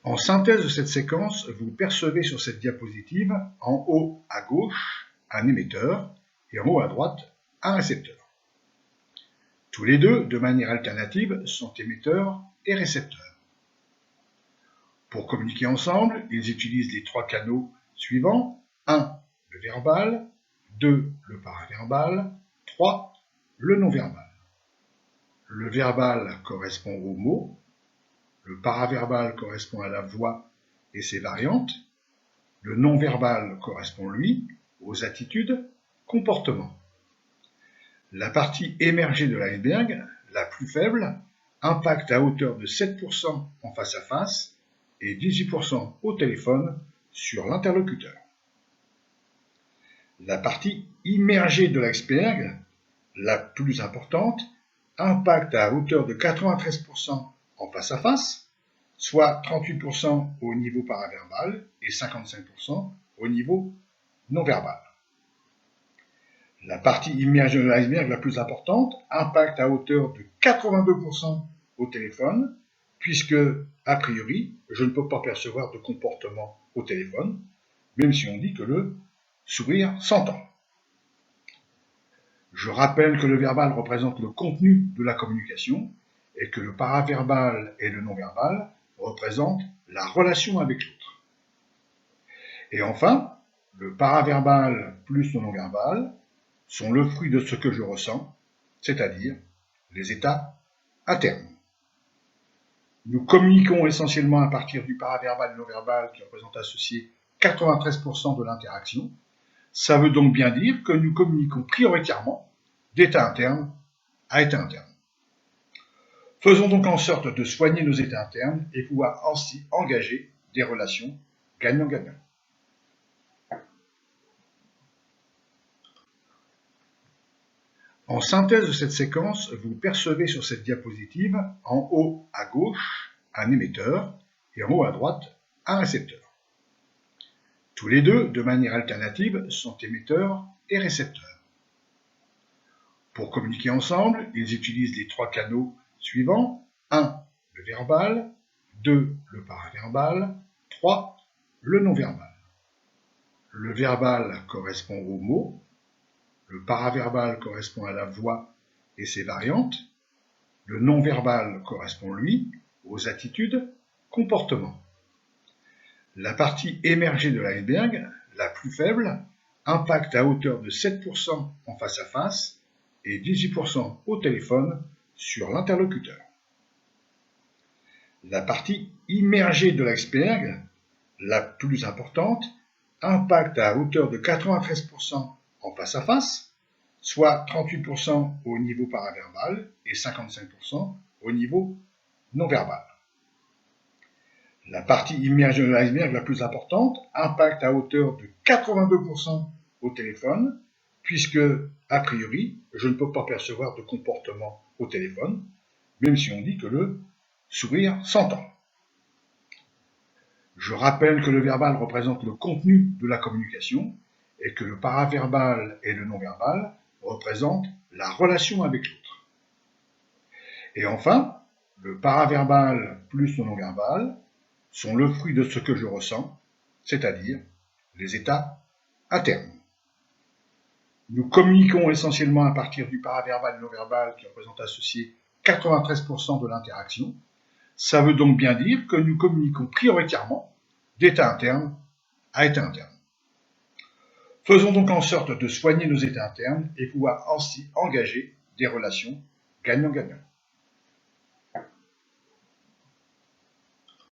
En synthèse de cette séquence, vous percevez sur cette diapositive, en haut à gauche, un émetteur et en haut à droite, un récepteur. Tous les deux, de manière alternative, sont émetteurs et récepteurs. Pour communiquer ensemble, ils utilisent les trois canaux suivants. 1. Le verbal. 2. Le paraverbal. 3. Le non-verbal. Le verbal correspond aux mots. Le paraverbal correspond à la voix et ses variantes. Le non-verbal correspond, lui, aux attitudes, comportements. La partie émergée de l'iceberg, la plus faible, impacte à hauteur de 7% en face à face et 18% au téléphone sur l'interlocuteur. La partie immergée de l'iceberg, la plus importante, impacte à hauteur de 93% en face à face, soit 38% au niveau paraverbal et 55% au niveau non verbal. La partie immergée de l'iceberg la plus importante impacte à hauteur de 82% au téléphone, puisque, a priori, je ne peux pas percevoir de comportement au téléphone, même si on dit que le sourire s'entend. Je rappelle que le verbal représente le contenu de la communication et que le paraverbal et le non-verbal représentent la relation avec l'autre. Et enfin, le paraverbal plus le non-verbal sont le fruit de ce que je ressens, c'est-à-dire les états internes. Nous communiquons essentiellement à partir du paraverbal et non-verbal qui représente associé 93% de l'interaction. Ça veut donc bien dire que nous communiquons prioritairement d'état interne à état interne. Faisons donc en sorte de soigner nos états internes et pouvoir ainsi engager des relations gagnant-gagnant. En synthèse de cette séquence, vous percevez sur cette diapositive, en haut à gauche, un émetteur et en haut à droite, un récepteur. Tous les deux, de manière alternative, sont émetteurs et récepteurs. Pour communiquer ensemble, ils utilisent les trois canaux suivants. 1. Le verbal. 2. Le paraverbal. 3. Le non-verbal. Le verbal correspond aux mots. Le paraverbal correspond à la voix et ses variantes. Le non-verbal correspond, lui, aux attitudes, comportements. La partie émergée de l'iceberg, la plus faible, impacte à hauteur de 7% en face à face et 18% au téléphone sur l'interlocuteur. La partie immergée de l'iceberg, la plus importante, impacte à hauteur de 93% en face à face, soit 38% au niveau paraverbal et 55% au niveau non verbal. La partie immergée de l'iceberg la plus importante impacte à hauteur de 82% au téléphone, puisque, a priori, je ne peux pas percevoir de comportement au téléphone, même si on dit que le sourire s'entend. Je rappelle que le verbal représente le contenu de la communication et que le paraverbal et le non-verbal représentent la relation avec l'autre. Et enfin, le paraverbal plus le non-verbal sont le fruit de ce que je ressens, c'est-à-dire les états internes. Nous communiquons essentiellement à partir du paraverbal et non-verbal qui représente associé 93% de l'interaction. Ça veut donc bien dire que nous communiquons prioritairement d'état interne à état interne. Faisons donc en sorte de soigner nos états internes et pouvoir ainsi engager des relations gagnant-gagnant.